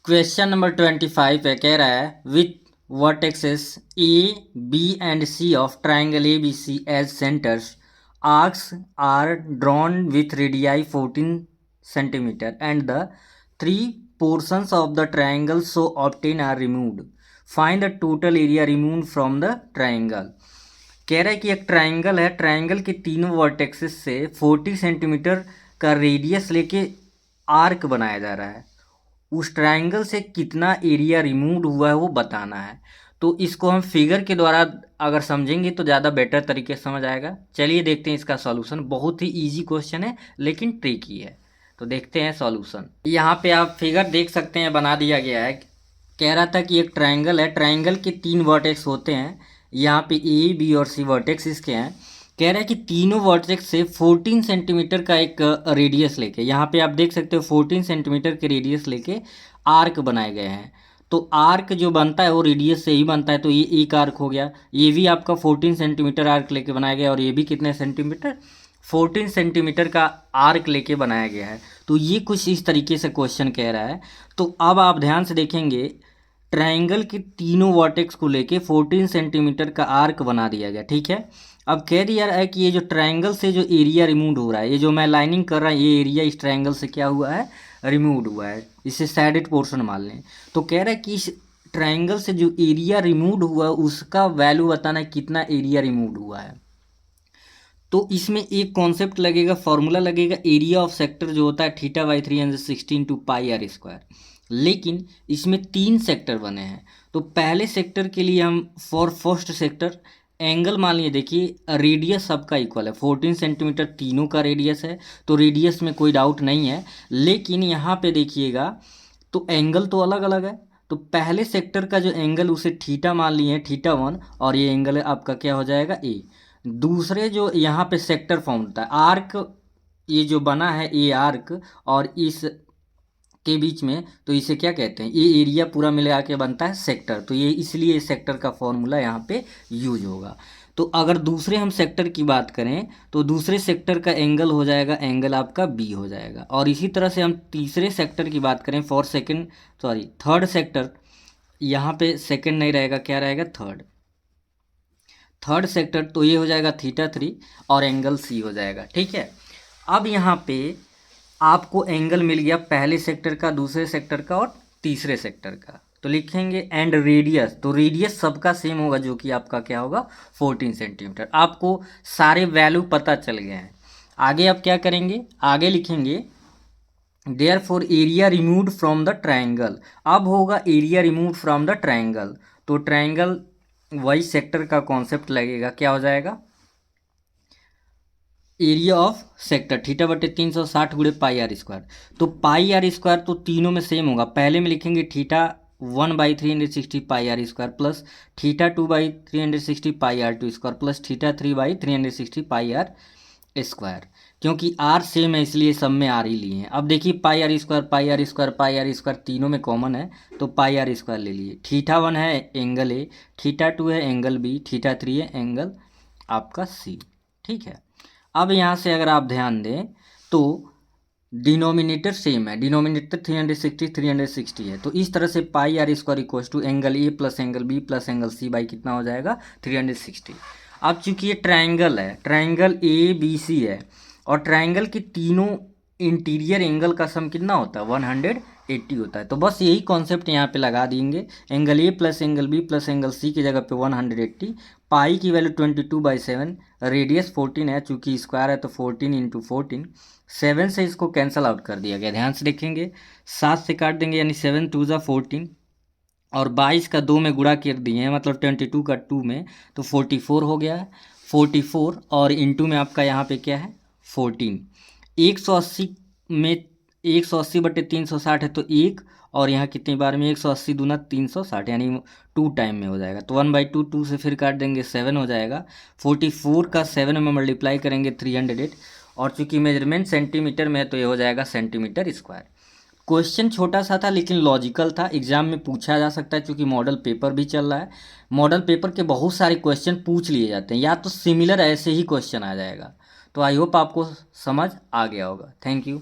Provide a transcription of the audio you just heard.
Question number 25 है, कह रहा है with vertexes A B and C of triangle A B C as centres arcs are drawn with radii 14 centimetre and the three portions of the triangle so obtain are removed, find the total area remove from the triangle. कह रहा है कि एक triangle है, triangle के तीनों vertexes से 40 centimetre का रेडियस लेके आर्क बनाया जा रहा है। उस ट्रायंगल से कितना एरिया रिमूव हुआ है वो बताना है। तो इसको हम फिगर के द्वारा अगर समझेंगे तो ज़्यादा बेटर तरीके से समझ आएगा। चलिए देखते हैं इसका सॉल्यूशन। बहुत ही इजी क्वेश्चन है लेकिन ट्रिकी है, तो देखते हैं सॉल्यूशन। यहाँ पे आप फिगर देख सकते हैं, बना दिया गया है। कह रहा था कि एक ट्रायंगल है, ट्रायंगल के 3 वर्टेक्स होते हैं। यहाँ पे ए बी और सी वर्टेक्स इसके हैं। कह रहा है कि तीनों वर्टेक्स से 14 सेंटीमीटर का एक रेडियस लेके, यहाँ पे आप देख सकते हो 14 सेंटीमीटर के रेडियस लेके आर्क बनाए गए हैं। तो आर्क जो बनता है वो रेडियस से ही बनता है, तो ये एक आर्क हो गया। ये भी आपका 14 सेंटीमीटर आर्क लेके बनाया गया, और ये भी कितने सेंटीमीटर, 14 सेंटीमीटर का आर्क लेके बनाया गया है। तो ये कुछ इस तरीके से क्वेश्चन कह रहा है। तो अब आप ध्यान से देखेंगे, ट्रायंगल के तीनों वर्टेक्स को लेके 14 सेंटीमीटर का आर्क बना दिया गया, ठीक है। अब कह दिया है कि ये जो ट्रायंगल से जो एरिया रिमूव हो रहा है, ये जो मैं लाइनिंग कर रहा है, ये एरिया इस ट्रायंगल से क्या हुआ है, रिमूव हुआ है। इसे सैडेड पोर्शन मान लें। तो कह रहा है कि इस ट्रायंगल से जो एरिया रिमूव हुआ है उसका वैल्यू बताना है, कितना एरिया रिमूव हुआ है। तो इसमें एक कॉन्सेप्ट लगेगा, फॉर्मूला लगेगा, एरिया ऑफ सेक्टर जो होता है θ/316 टू पाई आर स्क्वायर। लेकिन इसमें 3 सेक्टर बने हैं। तो पहले सेक्टर के लिए हम फॉर फर्स्ट सेक्टर एंगल मान लिए, देखिए रेडियस सबका इक्वल है, 14 सेंटीमीटर तीनों का रेडियस है, तो रेडियस में कोई डाउट नहीं है। लेकिन यहाँ पे देखिएगा तो एंगल तो अलग अलग है। तो पहले सेक्टर का जो एंगल उसे थीटा मान लिए हैं, θ1, और ये एंगल आपका क्या हो जाएगा, ए। दूसरे जो यहाँ पे सेक्टर फॉर्म होता है, आर्क ये जो बना है ए आर्क और इस के बीच में, तो इसे क्या कहते हैं, ये एरिया पूरा मिला के बनता है सेक्टर। तो ये इसलिए सेक्टर का फॉर्मूला यहाँ पे यूज होगा। तो अगर दूसरे हम सेक्टर की बात करें तो दूसरे सेक्टर का एंगल हो जाएगा, एंगल आपका बी हो जाएगा। और इसी तरह से हम तीसरे सेक्टर की बात करें, थर्ड सेक्टर, यहाँ पे सेकंड नहीं रहेगा, क्या रहेगा, थर्ड सेक्टर, तो ये हो जाएगा θ3 और एंगल सी हो जाएगा, ठीक है। अब यहाँ पे आपको एंगल मिल गया पहले सेक्टर का, दूसरे सेक्टर का और तीसरे सेक्टर का। तो लिखेंगे एंड रेडियस, तो रेडियस सबका सेम होगा जो कि आपका क्या होगा, 14 सेंटीमीटर। आपको सारे वैल्यू पता चल गए हैं। आगे आप क्या करेंगे, आगे लिखेंगे therefore area removed from the triangle. अब होगा area removed from the triangle, तो ट्रायंगल वही सेक्टर का कॉन्सेप्ट लगेगा, क्या हो जाएगा, एरिया ऑफ सेक्टर θ/360 गुणे पाई आर स्क्वायर। तो पाई आर स्क्वायर तो तीनों में सेम होगा। पहले में लिखेंगे θ1/360 pi r square plus θ2/360 pi r two square plus θ3/360 pi r square. क्योंकि आर सेम है इसलिए सब में आर ही लिए हैं। अब देखिए pi r square pi r square pi r square तीनों में कॉमन है, तो पाई आर स्क्वायर ले लिए। θ1 है एंगल ए, θ2 है एंगल बी, θ3 है एंगल आपका सी, ठीक है। अब यहाँ से अगर आप ध्यान दें तो डिनोमिनेटर सेम है, डिनोमिनेटर 360 है। तो इस तरह से pi r square equal to angle A plus angle B plus angle C by कितना हो जाएगा, 360। अब चूंकि ये ट्रायंगल है, ट्रायंगल ए बी सी है, और ट्रायंगल के तीनों इंटीरियर एंगल का सम कितना होता है, 180 होता है। तो बस यही कॉन्सेप्ट यहाँ पे लगा देंगे, angle A plus angle B plus angle C की जगह पे 180, पाई की वैल्यू 22/7, रेडियस 14 है, चूंकि स्क्वायर है तो 14 इंटू 14, 7 से इसको कैंसिल आउट कर दिया गया। ध्यान से देखेंगे, 7 से काट देंगे यानी 7 2 ज़ा 14, और 22 का 2 में गुणा कर दिए हैं, मतलब 22 का 2 में, तो 44 हो गया है। 44 और इंटू में आपका यहाँ पे क्या है, 14। 180 में 180/360 है तो 1, और यहाँ कितनी बार में 180 दूना 360 यानी 2 टाइम में हो जाएगा। तो 1/2, 2 से फिर काट देंगे 7 हो जाएगा। 44 का 7 में मल्टीप्लाई करेंगे 300, और चूंकि मेजरमेंट सेंटीमीटर में है तो ये हो जाएगा सेंटीमीटर स्क्वायर। क्वेश्चन छोटा सा था लेकिन लॉजिकल था, एग्जाम में पूछा जा सकता है, क्योंकि मॉडल पेपर भी चल रहा है। मॉडल पेपर के बहुत सारे क्वेश्चन पूछ लिए जाते हैं, या तो सिमिलर ऐसे ही क्वेश्चन आ जाएगा। तो आई होप आपको समझ आ गया होगा। Thank you.